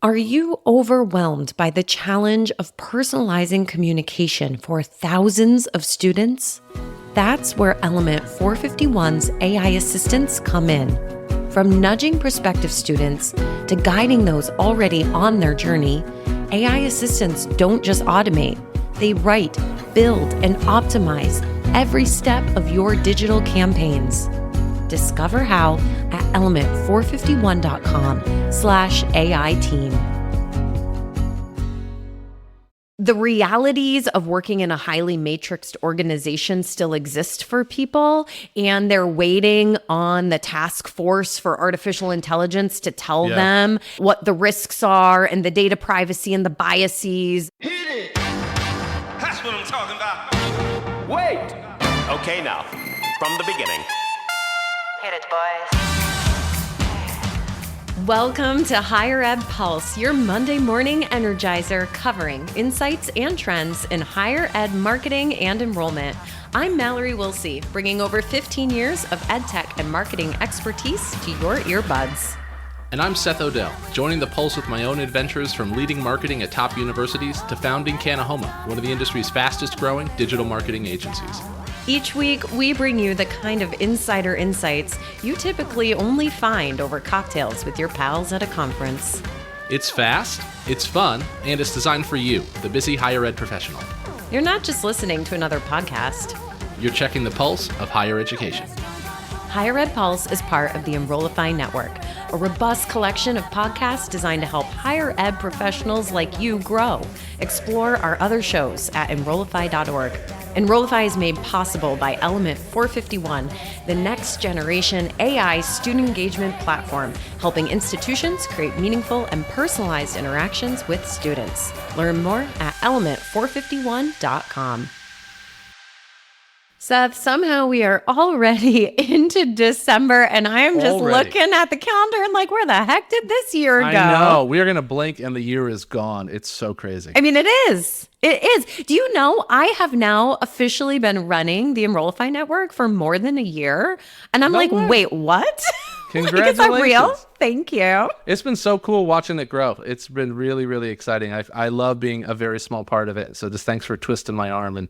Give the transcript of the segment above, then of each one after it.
Are you overwhelmed by the challenge of personalizing communication for thousands of students? That's where Element 451's AI assistants come in. From nudging prospective students to guiding those already on their journey, AI assistants don't just automate. They write, build, and optimize every step of your digital campaigns. Discover how at element451.com/AI team. The realities of working in a highly matrixed organization still exist for people, and they're waiting on the task force for artificial intelligence to tell them what the risks are and the data privacy and the biases. Hit it! That's what I'm talking about. Wait! Okay, now, from the beginning. Hit it, boys. Welcome to Higher Ed Pulse, your Monday morning energizer covering insights and trends in higher ed marketing and enrollment. I'm Mallory Wilsey, bringing over 15 years of ed tech and marketing expertise to your earbuds. And I'm Seth Odell, joining the Pulse with my own adventures from leading marketing at top universities to founding Canahoma, one of the industry's fastest growing digital marketing agencies. Each week, we bring you the kind of insider insights you typically only find over cocktails with your pals at a conference. It's fast, it's fun, and it's designed for you, the busy higher ed professional. You're not just listening to another podcast. You're checking the pulse of higher education. Higher Ed Pulse is part of the Enrollify Network, a robust collection of podcasts designed to help higher ed professionals like you grow. Explore our other shows at enrollify.org. Enrollify is made possible by Element 451, the next generation AI student engagement platform, helping institutions create meaningful and personalized interactions with students. Learn more at element451.com. Seth, somehow we are already into December, and I am just looking at the calendar and like, where the heck did this year go? I know. We're going to blink and the year is gone. It's so crazy. I mean, it is. It is. Do you know, I have now officially been running the Enrollify Network for more than a year, and I'm wait, what? Congratulations. Like, is that real? Thank you. It's been so cool watching it grow. It's been really, really exciting. I love being a very small part of it. So just thanks for twisting my arm and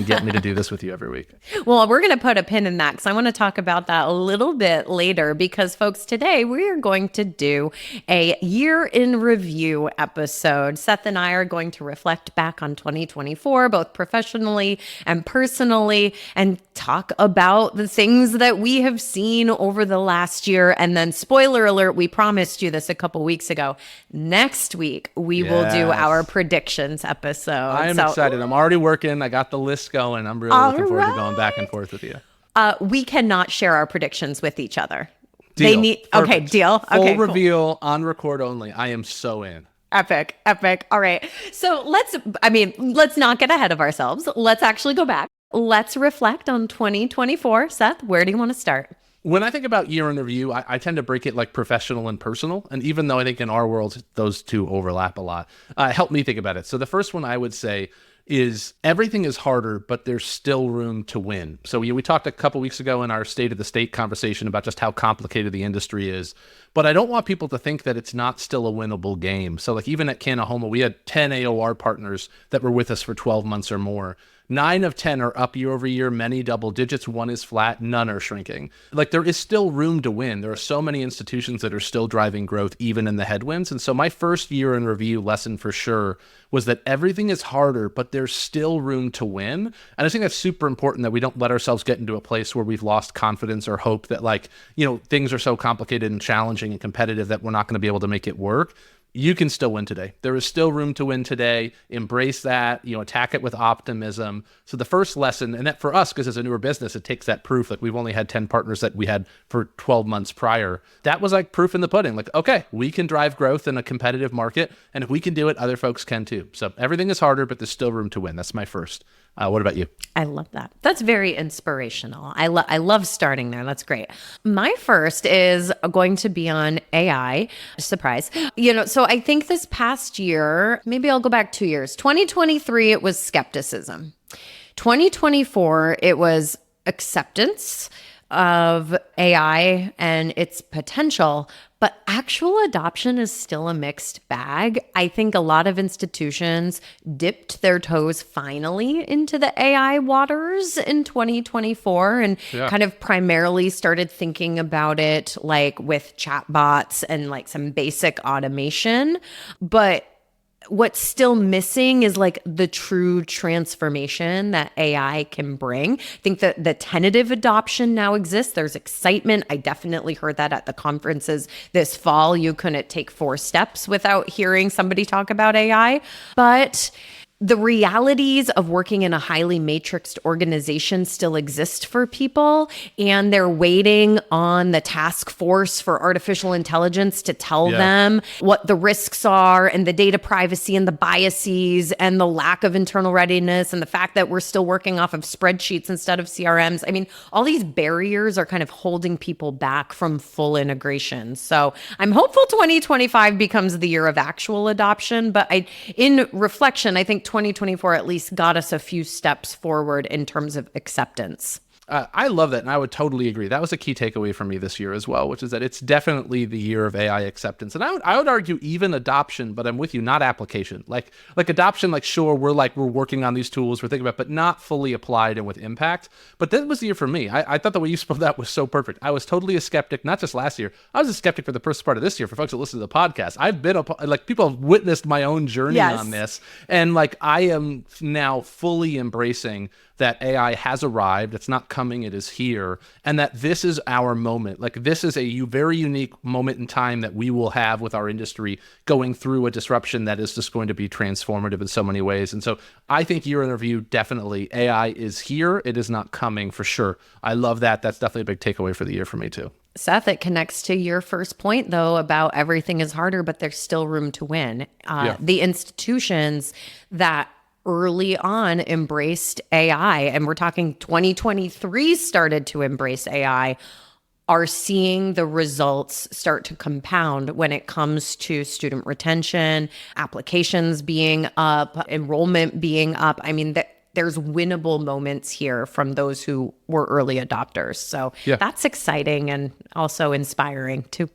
getting me to do this with you every week. Well, we're going to put a pin in that because I want to talk about that a little bit later because, folks, today we are going to do a year in review episode. Seth and I are going to reflect back on 2024, both professionally and personally, and talk about the things that we have seen over the last year. And then, spoiler alert, we promised you this a couple weeks ago. Next week, we will do our predictions episode. I'm excited. I'm already working. I got the list going. I'm really looking forward to going back and forth with you. We cannot share our predictions with each other. Deal. They need. Perfect. Okay, deal. Full okay, reveal on record only. I am so in. Epic. All right. So let's not get ahead of ourselves. Let's actually go back. Let's reflect on 2024. Seth, where do you want to start? When I think about year in review, I tend to break it like professional and personal. And even though I think in our world, those two overlap a lot, help me think about it. So the first one I would say is everything is harder, but there's still room to win. So we talked a couple weeks ago in our State of the State conversation about just how complicated the industry is. But I don't want people to think that it's not still a winnable game. So like even at Canahoma, we had 10 AOR partners that were with us for 12 months or more. 9 of 10 are up year over year, many double digits, 1 is flat, none are shrinking. Like there is still room to win. There are so many institutions that are still driving growth even in the headwinds. And so my first year in review lesson for sure was that everything is harder, but there's still room to win. And I think that's super important that we don't let ourselves get into a place where we've lost confidence or hope that things are so complicated and challenging and competitive that we're not going to be able to make it work. You can still win today. There is still room to win today. Embrace that, attack it with optimism. So the first lesson, and that for us, because as a newer business, it takes that proof. Like we've only had 10 partners that we had for 12 months prior. That was like proof in the pudding. Like, okay, we can drive growth in a competitive market. And if we can do it, other folks can too. So everything is harder, but there's still room to win. That's my first. What about you? I love that. That's very inspirational. I love starting there. That's great. My first is going to be on AI. Surprise. So I think this past year, maybe I'll go back 2 years. 2023, it was skepticism. 2024, it was acceptance of AI and its potential. But actual adoption is still a mixed bag. I think a lot of institutions dipped their toes finally into the AI waters in 2024 and kind of primarily started thinking about it like with chatbots and like some basic automation. But what's still missing is like the true transformation that AI can bring. I think that the tentative adoption now exists. There's excitement. I definitely heard that at the conferences this fall. You couldn't take 4 steps without hearing somebody talk about AI. But the realities of working in a highly matrixed organization still exist for people, and they're waiting on the task force for artificial intelligence to tell them what the risks are and the data privacy and the biases and the lack of internal readiness and the fact that we're still working off of spreadsheets instead of CRMs. I mean, all these barriers are kind of holding people back from full integration. So I'm hopeful 2025 becomes the year of actual adoption, but in reflection, I think 2024 at least got us a few steps forward in terms of acceptance. I love that, and I would totally agree. That was a key takeaway for me this year as well, which is that it's definitely the year of AI acceptance. And I would argue even adoption, but I'm with you, not application. Like adoption, like sure, we're working on these tools, we're thinking about, but not fully applied and with impact. But that was the year for me. I thought the way you spoke that was so perfect. I was totally a skeptic, not just last year. I was a skeptic for the first part of this year. For folks that listen to the podcast, I've been people have witnessed my own journey on this, and like I am now fully embracing that AI has arrived. It's not coming, it is here. And that this is our moment. Like this is a very unique moment in time that we will have with our industry going through a disruption that is just going to be transformative in so many ways. And so I think year in review, definitely AI is here. It is not coming for sure. I love that. That's definitely a big takeaway for the year for me too. Seth, it connects to your first point, though, about everything is harder, but there's still room to win. The institutions that early on embraced AI, and we're talking 2023 started to embrace AI, are seeing the results start to compound when it comes to student retention, applications being up, enrollment being up. I mean, there's winnable moments here from those who were early adopters. So that's exciting and also inspiring too.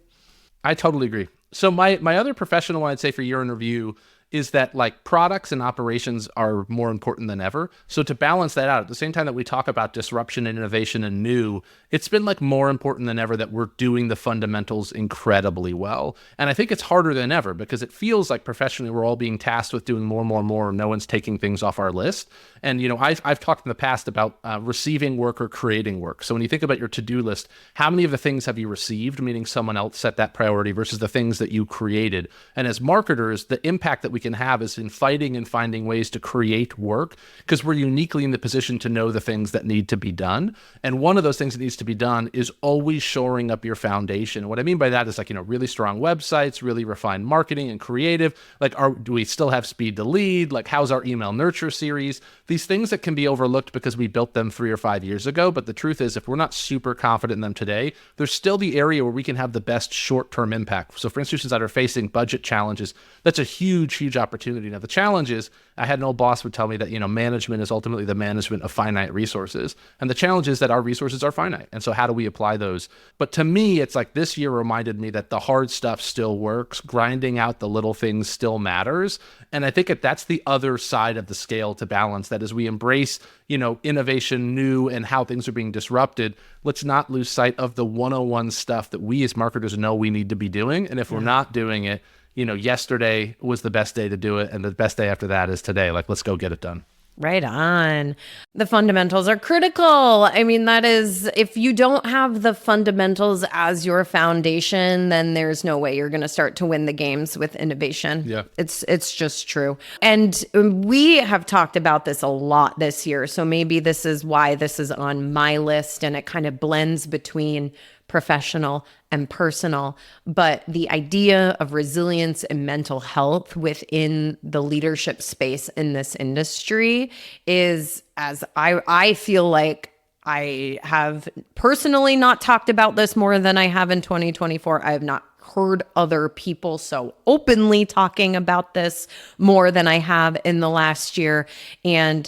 I totally agree. So my other professional one I'd say for year in review is that like products and operations are more important than ever. So to balance that out, at the same time that we talk about disruption and innovation and new, it's been like more important than ever that we're doing the fundamentals incredibly well. And I think it's harder than ever because it feels like professionally we're all being tasked with doing more and more and more. No one's taking things off our list. And, you know, I've talked in the past about receiving work or creating work. So when you think about your to-do list, how many of the things have you received, meaning someone else set that priority versus the things that you created? And as marketers, the impact that we can have is in fighting and finding ways to create work because we're uniquely in the position to know the things that need to be done. And one of those things that needs to be done is always shoring up your foundation. What I mean by that is like, you know, really strong websites, really refined marketing and creative. Like, do we still have speed to lead? Like, how's our email nurture series? These things that can be overlooked because we built them 3 or 5 years ago. But the truth is, if we're not super confident in them today, there's still the area where we can have the best short-term impact. So for institutions that are facing budget challenges, that's a huge, huge opportunity. Now, the challenge is, I had an old boss would tell me that, you know, management is ultimately the management of finite resources. And the challenge is that our resources are finite. And so how do we apply those? But to me, it's like this year reminded me that the hard stuff still works. Grinding out the little things still matters. And I think that's the other side of the scale to balance that as we embrace, you know, innovation, new, and how things are being disrupted, let's not lose sight of the 101 stuff that we as marketers know we need to be doing. And if we're not doing it, you know, yesterday was the best day to do it, and the best day after that is today. Like, let's go get it done. Right on. The fundamentals are critical. I mean, that is, if you don't have the fundamentals as your foundation, then there's no way you're going to start to win the games with innovation. Yeah. It's just true. And we have talked about this a lot this year. So maybe this is why this is on my list, and it kind of blends between professional and personal, but the idea of resilience and mental health within the leadership space in this industry is, as I feel like I have personally not talked about this more than I have in 2024. I have not heard other people so openly talking about this more than I have in the last year. And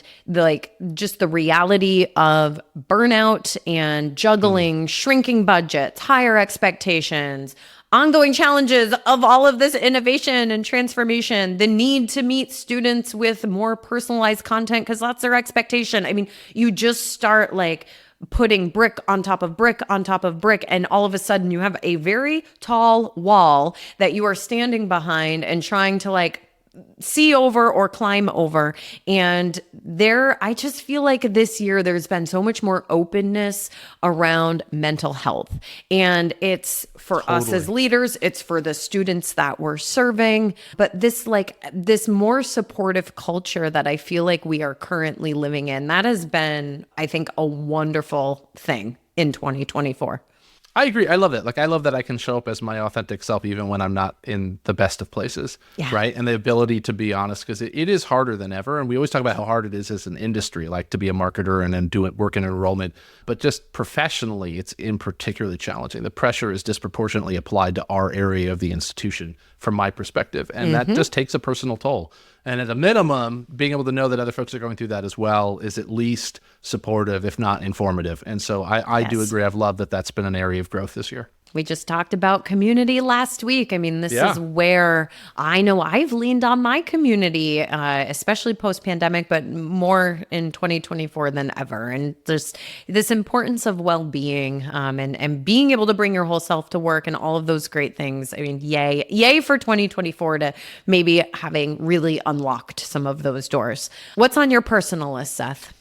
just the reality of burnout and juggling, shrinking budgets, higher expectations, ongoing challenges of all of this innovation and transformation, the need to meet students with more personalized content because that's their expectation. I mean, you just start like putting brick on top of brick on top of brick, and all of a sudden you have a very tall wall that you are standing behind and trying to like see over or climb over. And I just feel like this year there's been so much more openness around mental health. And it's for us as leaders, it's for the students that we're serving. But this more supportive culture that I feel like we are currently living in, that has been, I think, a wonderful thing in 2024. I agree. I love it. Like, I love that I can show up as my authentic self, even when I'm not in the best of places. Yeah. Right. And the ability to be honest, because it is harder than ever. And we always talk about how hard it is as an industry, like to be a marketer and then work in enrollment. But just professionally, it's particularly challenging. The pressure is disproportionately applied to our area of the institution from my perspective. And that just takes a personal toll. And at a minimum, being able to know that other folks are going through that as well is at least supportive, if not informative. And so I do agree. I've loved that that's been an area of growth this year. We just talked about community last week. I mean, this is where I know I've leaned on my community, especially post-pandemic, but more in 2024 than ever. And just this importance of well-being and being able to bring your whole self to work and all of those great things. I mean, yay for 2024 to maybe having really unlocked some of those doors. What's on your personal list, Seth?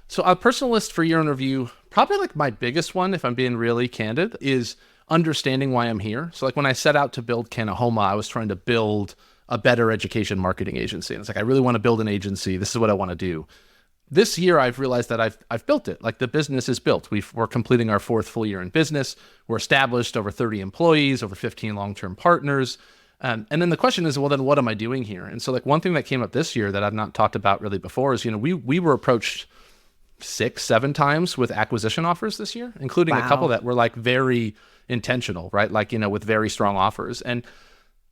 So a personal list for year in review, probably like my biggest one, if I'm being really candid, is understanding why I'm here. So like when I set out to build Kanahoma, I was trying to build a better education marketing agency. And it's like, I really want to build an agency. This is what I want to do. This year, I've realized that I've built it. Like, the business is built. We're completing our 4th full year in business. We're established, over 30 employees, over 15 long-term partners. And then the question is, well, then what am I doing here? And so like one thing that came up this year that I've not talked about really before is, we were approached 6-7 times with acquisition offers this year, including a couple that were like very intentional, right? Like, with very strong offers. And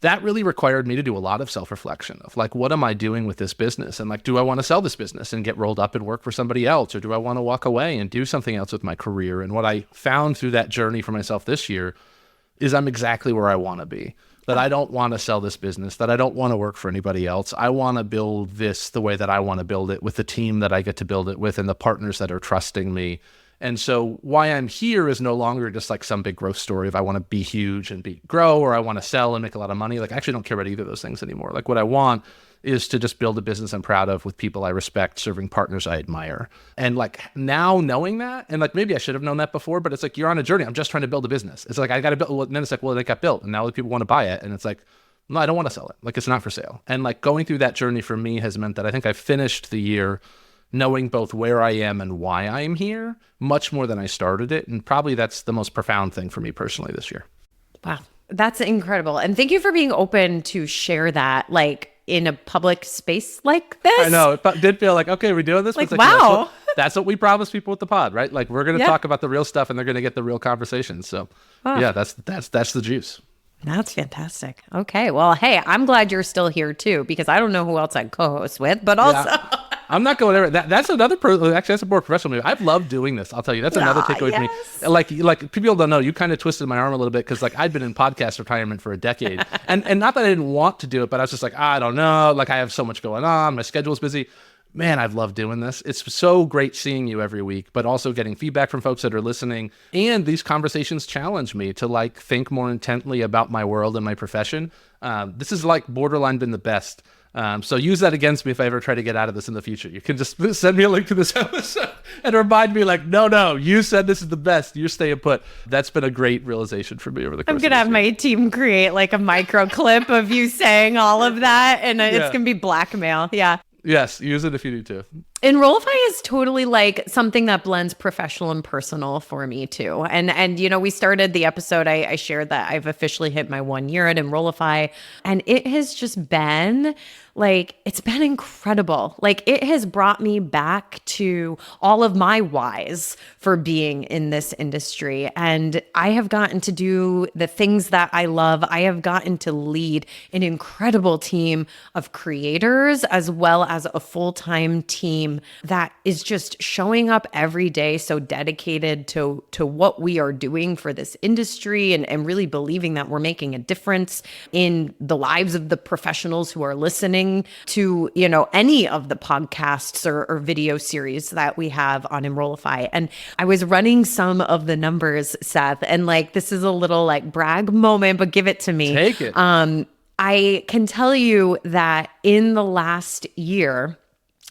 that really required me to do a lot of self-reflection of like, what am I doing with this business? And like, do I want to sell this business and get rolled up and work for somebody else? Or do I want to walk away and do something else with my career? And what I found through that journey for myself this year is I'm exactly where I want to be. That I don't want to sell this business, that I don't want to work for anybody else. I want to build this the way that I want to build it, with the team that I get to build it with and the partners that are trusting me. And so why I'm here is no longer just like some big growth story of I want to be huge and grow, or I want to sell and make a lot of money. Like, I actually don't care about either of those things anymore. Like, what I want is to just build a business I'm proud of with people I respect, serving partners I admire. And like, now knowing that, and like, maybe I should have known that before, but it's like, you're on a journey. I'm just trying to build a business. It's like, I got to build, and then it's like, well, it got built and now people want to buy it. And it's like, no, I don't want to sell it. Like, it's not for sale. And like, going through that journey for me has meant that I think I finished the year knowing both where I am and why I'm here much more than I started it. And probably that's the most profound thing for me personally this year. Wow. That's incredible. And thank you for being open to share that, like, in a public space like this. I know. It did feel like, okay, we're doing this. Like, but wow. That's what we promised people with the pod, right? Like, we're going to talk about the real stuff and they're going to get the real conversations. So yeah, that's the juice. That's fantastic. Okay. Well, hey, I'm glad you're still here too, because I don't know who else I'd co-host with, but also... I'm not going ever. That's another. Actually, that's a more professional move. I've loved doing this. I'll tell you. That's another takeaway for me. Like people don't know. You kind of twisted my arm a little bit because like I'd been in podcast retirement for a decade, and not that I didn't want to do it, but I was just like, I don't know. Like, I have so much going on. My schedule's busy. Man, I've loved doing this. It's so great seeing you every week, but also getting feedback from folks that are listening. And these conversations challenge me to like think more intently about my world and my profession. This has like borderline been the best. So use that against me if I ever try to get out of this in the future. You can just send me a link to this episode and remind me like, no, you said this is the best. You're staying put. That's been a great realization for me over the course of this year. I'm going to have my team create like a micro clip of you saying all of that, and it's going to be blackmail. Yeah. Yes, use it if you need to. Enrollify is totally like something that blends professional and personal for me too. And we started the episode, I shared that I've officially hit my 1 year at Enrollify, and it has just been like, it's been incredible. Like, it has brought me back to all of my whys for being in this industry. And I have gotten to do the things that I love. I have gotten to lead an incredible team of creators, as well as a full-time team team that is just showing up every day, so dedicated to what we are doing for this industry, and really believing that we're making a difference in the lives of the professionals who are listening to, any of the podcasts or video series that we have on Enrollify. And I was running some of the numbers, Seth, and this is a little brag moment, but give it to me. Take it. I can tell you that in the last year,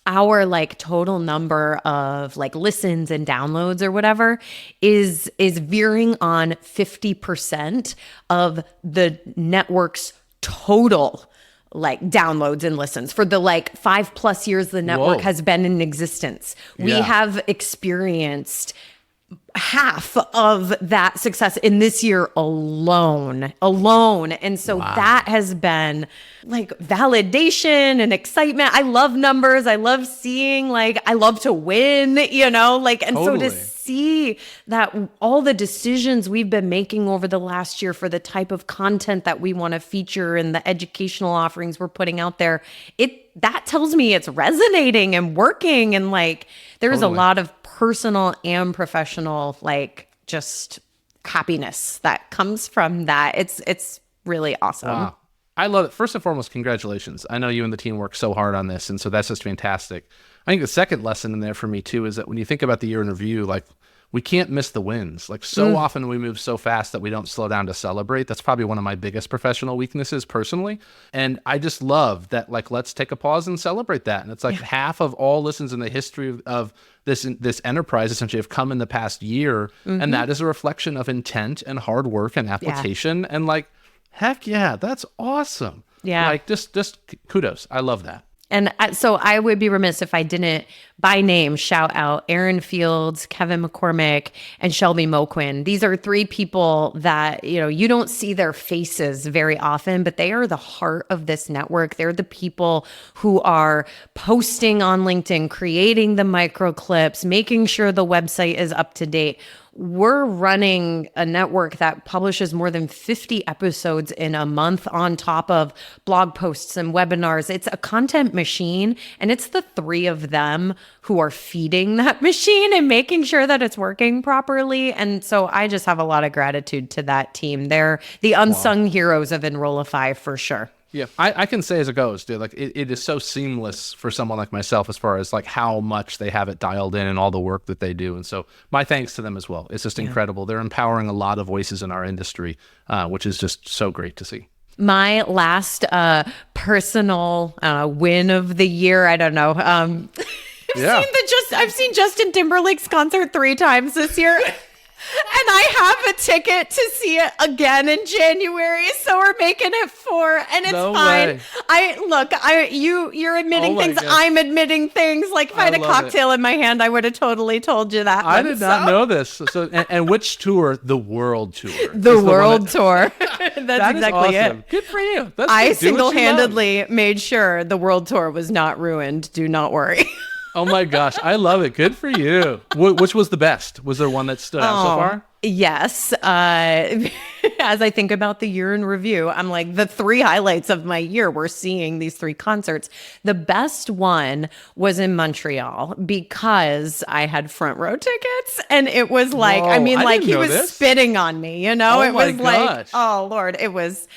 our total number of listens and downloads or whatever is veering on 50% of the network's total downloads and listens for the 5+ years the network Whoa. has been in existence. We Yeah. have experienced half of that success in this year alone. And so that has been validation and excitement. I love numbers. I love seeing, I love to win, and Totally. so to see that all the decisions we've been making over the last year for the type of content that we want to feature and the educational offerings we're putting out there, that tells me it's resonating and working. And there's a lot of personal and professional, just happiness that comes from that. It's really awesome. Wow. I love it. First and foremost, congratulations. I know you and the team work so hard on this, and so that's just fantastic. I think the second lesson in there for me too is that when you think about the year in review, we can't miss the wins. So often we move so fast that we don't slow down to celebrate. That's probably one of my biggest professional weaknesses personally. And I just love that, let's take a pause and celebrate that. And it's half of all listens in the history of this enterprise essentially have come in the past year. And that is a reflection of intent and hard work and application. And heck yeah, that's awesome. Yeah. Just kudos. I love that. And so I would be remiss if I didn't, by name, shout out Aaron Fields, Kevin McCormick, and Shelby Moquin. These are 3 people that, you don't see their faces very often, but they are the heart of this network. They're the people who are posting on LinkedIn, creating the micro clips, making sure the website is up to date. We're running a network that publishes more than 50 episodes in a month on top of blog posts and webinars. It's a content machine, and it's the 3 of them who are feeding that machine and making sure that it's working properly. And so I just have a lot of gratitude to that team. They're the unsung heroes of Enrollify for sure. Yeah, I can say as it goes, dude, it is so seamless for someone like myself as far as how much they have it dialed in and all the work that they do. And so my thanks to them as well. It's just incredible. They're empowering a lot of voices in our industry, which is just so great to see. My last personal win of the year, I don't know. I've seen Justin Timberlake's concert 3 times this year. And I have a ticket to see it again in January, so we're making it 4, and it's fine. Way. You're admitting things. gosh. I'm admitting things. If I had a cocktail in my hand, I would have totally told you that. I did not know this. So, and which tour? The World Tour. The World Tour. That's That is exactly awesome. it. Good for you. That's I good. Do what you single-handedly made sure the World Tour was not ruined. Do not worry. Oh my gosh, I love it. Good for you. Which was the best? Was there one that stood out so far? Yes. As I think about the year in review, I'm the 3 highlights of my year were seeing these 3 concerts. The best one was in Montreal because I had front row tickets, and it was he was spitting on me, Oh it was my gosh. oh Lord, it was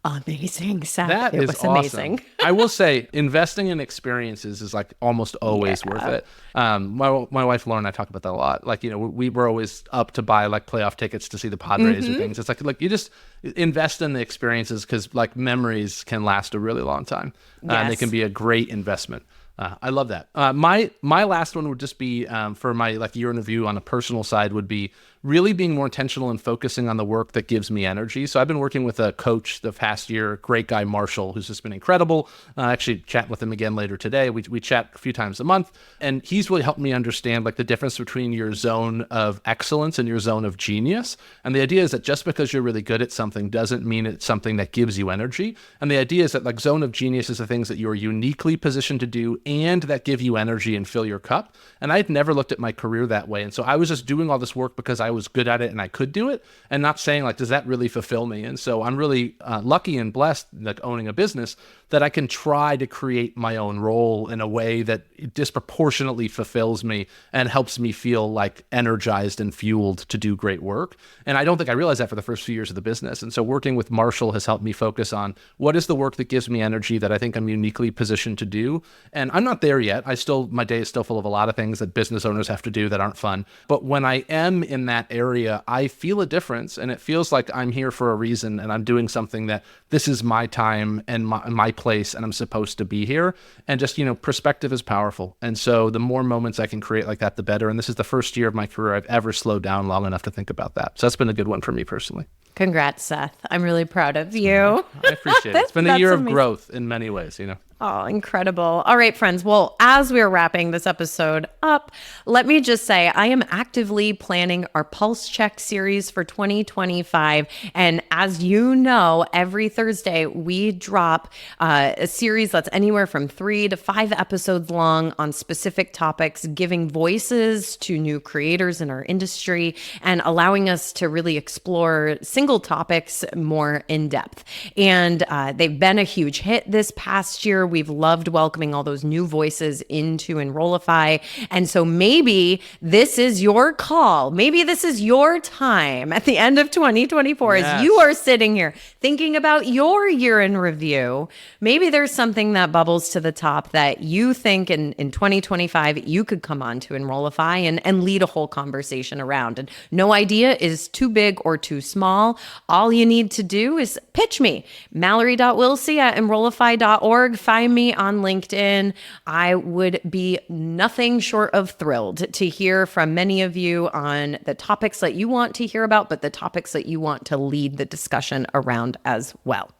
amazing, Seth. That it is was awesome. amazing. I will say, investing in experiences is almost always worth it. My wife Lauren and I talk about that a lot. We were always up to buy playoff tickets to see the Padres or things. It's you just invest in the experiences because memories can last a really long time, and they can be a great investment. I love that. My last one would just be for my year in review on a personal side would be really being more intentional and focusing on the work that gives me energy. So I've been working with a coach the past year, great guy Marshall, who's just been incredible. Actually chat with him again later today. We chat a few times a month, and he's really helped me understand the difference between your zone of excellence and your zone of genius. And the idea is that just because you're really good at something doesn't mean it's something that gives you energy. And the idea is that zone of genius is the things that you're uniquely positioned to do and that give you energy and fill your cup. And I'd never looked at my career that way. And so I was just doing all this work because I was good at it and I could do it, and not saying does that really fulfill me? And so I'm really lucky and blessed owning a business that I can try to create my own role in a way that disproportionately fulfills me and helps me feel like energized and fueled to do great work. And I don't think I realized that for the first few years of the business. And so working with Marshall has helped me focus on what is the work that gives me energy that I think I'm uniquely positioned to do. And I'm not there yet. My day is still full of a lot of things that business owners have to do that aren't fun. But when I am in that area, I feel a difference, and it feels like I'm here for a reason and I'm doing something that this is my time and my place and I'm supposed to be here. And just, perspective is powerful. And so the more moments I can create like that, the better. And this is the first year of my career I've ever slowed down long enough to think about that. So that's been a good one for me personally. Congrats, Seth. I'm really proud of you. I appreciate it. It's been a year of growth in many ways, Oh, incredible. All right, friends. Well, as we're wrapping this episode up, let me just say I am actively planning our Pulse Check series for 2025. And as you know, every Thursday we drop a series that's anywhere from 3 to 5 episodes long on specific topics, giving voices to new creators in our industry and allowing us to really explore single topics more in depth. And they've been a huge hit this past year. We've loved welcoming all those new voices into Enrollify. And so maybe this is your call. Maybe this is your time at the end of 2024 as you are sitting here thinking about your year in review. Maybe there's something that bubbles to the top that you think in 2025 you could come on to Enrollify and lead a whole conversation around. And no idea is too big or too small. All you need to do is pitch me. Mallory.Wilsey@Enrollify.org. Find me on LinkedIn. I would be nothing short of thrilled to hear from many of you on the topics that you want to hear about, but the topics that you want to lead the discussion around as well.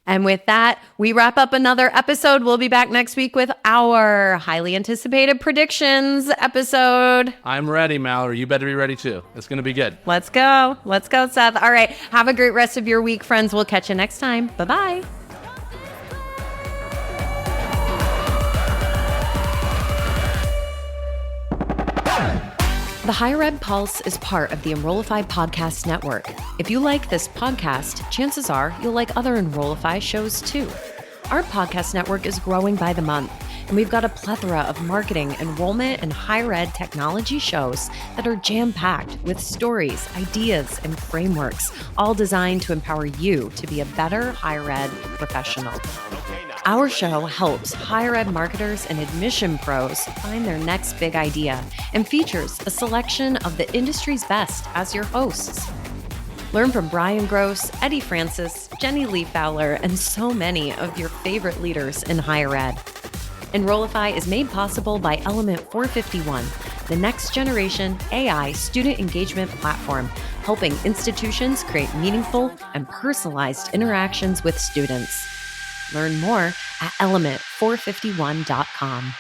And with that, we wrap up another episode. We'll be back next week with our highly anticipated predictions episode. I'm ready, Mallory. You better be ready too. It's going to be good. Let's go. Let's go, Seth. All right. Have a great rest of your week, friends. We'll catch you next time. Bye-bye. The Higher Ed Pulse is part of the Enrollify Podcast Network. If you like this podcast, chances are you'll like other Enrollify shows too. Our podcast network is growing by the month, and we've got a plethora of marketing, enrollment, and higher ed technology shows that are jam-packed with stories, ideas, and frameworks, all designed to empower you to be a better higher ed professional. Our show helps higher ed marketers and admission pros find their next big idea and features a selection of the industry's best as your hosts. Learn from Brian Gross, Eddie Francis, Jenny Lee Fowler, and so many of your favorite leaders in higher ed. Enrollify is made possible by Element 451, the next generation AI student engagement platform, helping institutions create meaningful and personalized interactions with students. Learn more at element451.com.